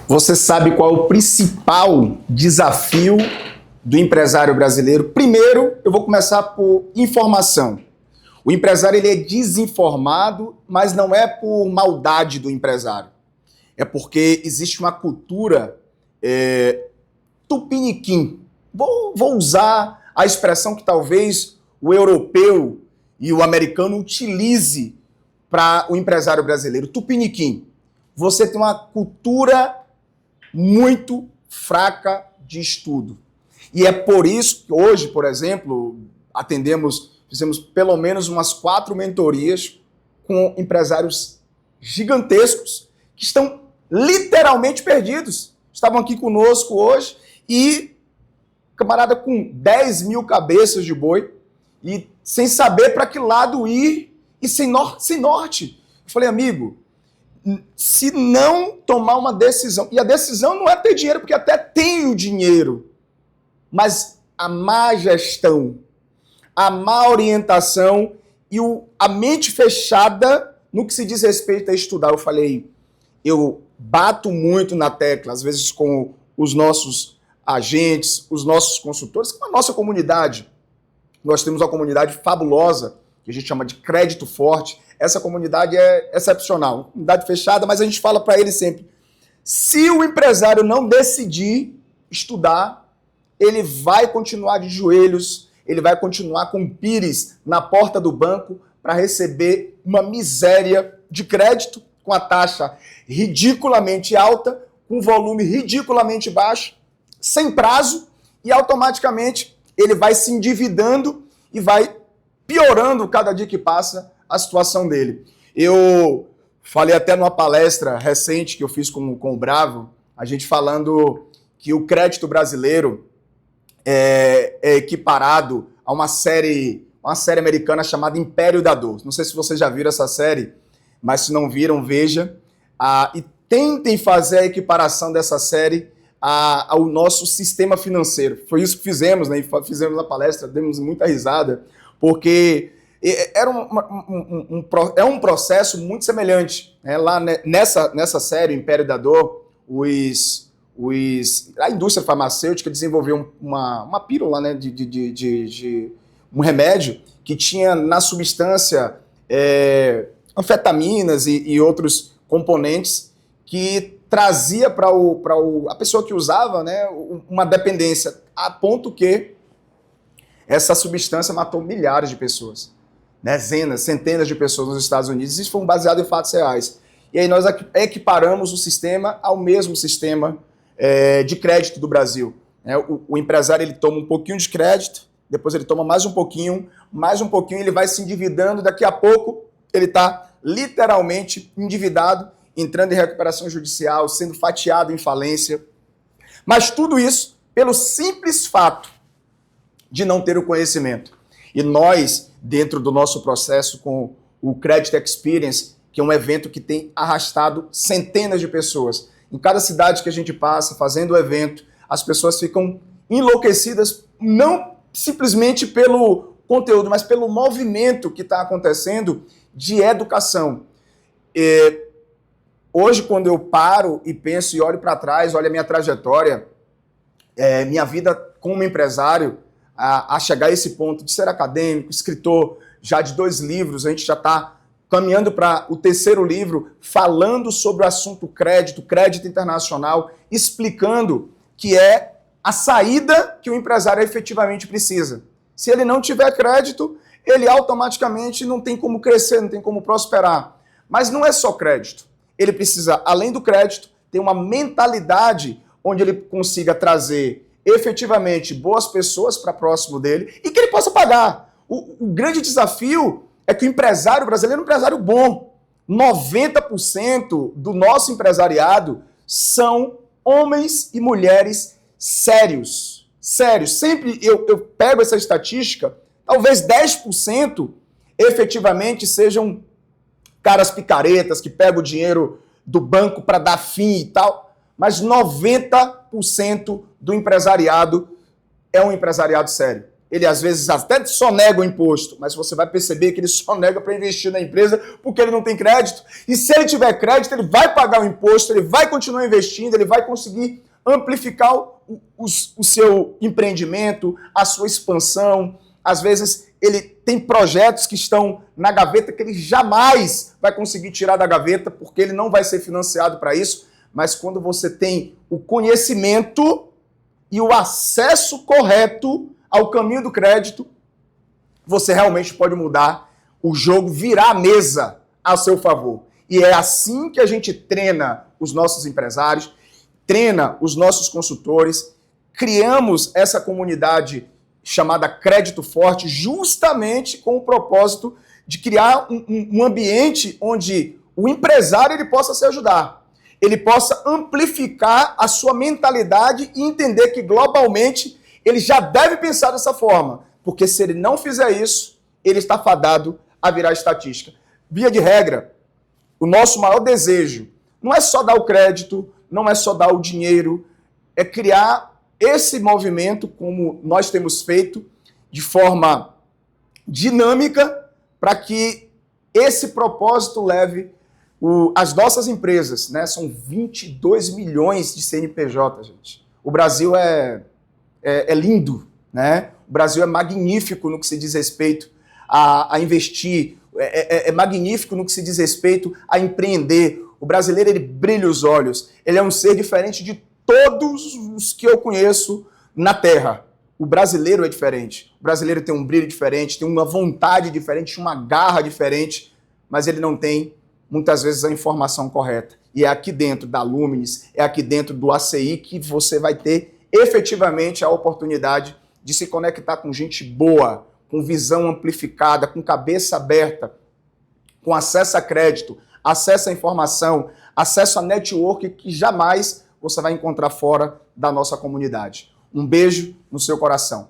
Você sabe qual é o principal desafio do empresário brasileiro? Primeiro, eu vou começar por informação. O empresário ele é desinformado, mas não é por maldade do empresário. É porque existe uma cultura tupiniquim. Vou usar a expressão que talvez o europeu e o americano utilize para o empresário brasileiro. Tupiniquim. Você tem uma cultura muito fraca de estudo. E é por isso que hoje, por exemplo, fizemos pelo menos umas 4 mentorias com empresários gigantescos que estão literalmente perdidos. Estavam aqui conosco hoje e camarada com 10 mil cabeças de boi e sem saber para que lado ir e sem norte. Eu falei, amigo, se não tomar uma decisão, e a decisão não é ter dinheiro, porque até tenho dinheiro, mas a má gestão, a má orientação e a mente fechada no que se diz respeito a estudar. Eu falei, eu bato muito na tecla, às vezes com os nossos agentes, os nossos consultores, com a nossa comunidade. Nós temos uma comunidade fabulosa, que a gente chama de Crédito Forte. Essa comunidade é excepcional, uma comunidade fechada, mas a gente fala para ele sempre, se o empresário não decidir estudar, ele vai continuar de joelhos, ele vai continuar com o pires na porta do banco para receber uma miséria de crédito com a taxa ridiculamente alta, com volume ridiculamente baixo, sem prazo, e automaticamente ele vai se endividando e vai piorando cada dia que passa a situação dele. Eu falei até numa palestra recente que eu fiz com o Bravo, a gente falando que o crédito brasileiro é equiparado a uma série americana chamada Império da Dor. Não sei se vocês já viram essa série, mas se não viram, veja. E tentem fazer a equiparação dessa série ao nosso sistema financeiro. Foi isso que fizemos, né? Fizemos a palestra, demos muita risada, porque era um processo muito semelhante. Né? Lá nessa série, Império da Dor, a indústria farmacêutica desenvolveu uma pílula, né, de um remédio que tinha na substância anfetaminas e outros componentes que trazia para a pessoa que usava, né, uma dependência, a ponto que essa substância matou milhares de pessoas, dezenas, centenas de pessoas nos Estados Unidos. Isso foi baseado em fatos reais. E aí nós equiparamos o sistema ao mesmo sistema de crédito do Brasil. O empresário ele toma um pouquinho de crédito, depois ele toma mais um pouquinho, ele vai se endividando, daqui a pouco ele está literalmente endividado, entrando em recuperação judicial, sendo fatiado em falência. Mas tudo isso pelo simples fato de não ter o conhecimento. E nós, dentro do nosso processo com o Credit Experience, que é um evento que tem arrastado centenas de pessoas, em cada cidade que a gente passa, fazendo o evento, as pessoas ficam enlouquecidas, não simplesmente pelo conteúdo, mas pelo movimento que está acontecendo de educação. Hoje, quando eu paro e penso e olho para trás, olho a minha trajetória, minha vida como empresário, a chegar a esse ponto de ser acadêmico, escritor já de 2 livros, a gente já está caminhando para o 3º livro, falando sobre o assunto crédito internacional, explicando que é a saída que o empresário efetivamente precisa. Se ele não tiver crédito, ele automaticamente não tem como crescer, não tem como prosperar. Mas não é só crédito. Ele precisa, além do crédito, ter uma mentalidade onde ele consiga trazer efetivamente boas pessoas para próximo dele e que ele possa pagar. O grande desafio é que o empresário brasileiro é um empresário bom. 90% do nosso empresariado são homens e mulheres sérios. Sérios. Sempre eu pego essa estatística, talvez 10% efetivamente sejam caras picaretas que pegam o dinheiro do banco para dar fim e tal, mas 90% do empresariado é um empresariado sério. ele às vezes até só nega o imposto, mas você vai perceber que ele só nega para investir na empresa porque ele não tem crédito. E se ele tiver crédito, ele vai pagar o imposto, ele vai continuar investindo, ele vai conseguir amplificar o seu empreendimento, a sua expansão. Às vezes ele tem projetos que estão na gaveta que ele jamais vai conseguir tirar da gaveta porque ele não vai ser financiado para isso. Mas quando você tem o conhecimento e o acesso correto ao caminho do crédito, você realmente pode mudar o jogo, virar a mesa a seu favor. E é assim que a gente treina os nossos empresários, treina os nossos consultores, criamos essa comunidade chamada Crédito Forte justamente com o propósito de criar um ambiente onde o empresário ele possa se ajudar, ele possa amplificar a sua mentalidade e entender que globalmente ele já deve pensar dessa forma, porque se ele não fizer isso, ele está fadado a virar estatística. Via de regra, o nosso maior desejo não é só dar o crédito, não é só dar o dinheiro, é criar esse movimento, como nós temos feito, de forma dinâmica, para que esse propósito leve as nossas empresas, né? São 22 milhões de CNPJ, gente. O Brasil é lindo, né? O Brasil é magnífico no que se diz respeito a investir, é magnífico no que se diz respeito a empreender. O brasileiro, ele brilha os olhos, ele é um ser diferente de todos os que eu conheço na Terra. O brasileiro é diferente, o brasileiro tem um brilho diferente, tem uma vontade diferente, uma garra diferente, mas ele não tem, muitas vezes, a informação correta. E é aqui dentro da Luminis, é aqui dentro do ACI que você vai ter efetivamente a oportunidade de se conectar com gente boa, com visão amplificada, com cabeça aberta, com acesso a crédito, acesso à informação, acesso a network que jamais você vai encontrar fora da nossa comunidade. Um beijo no seu coração.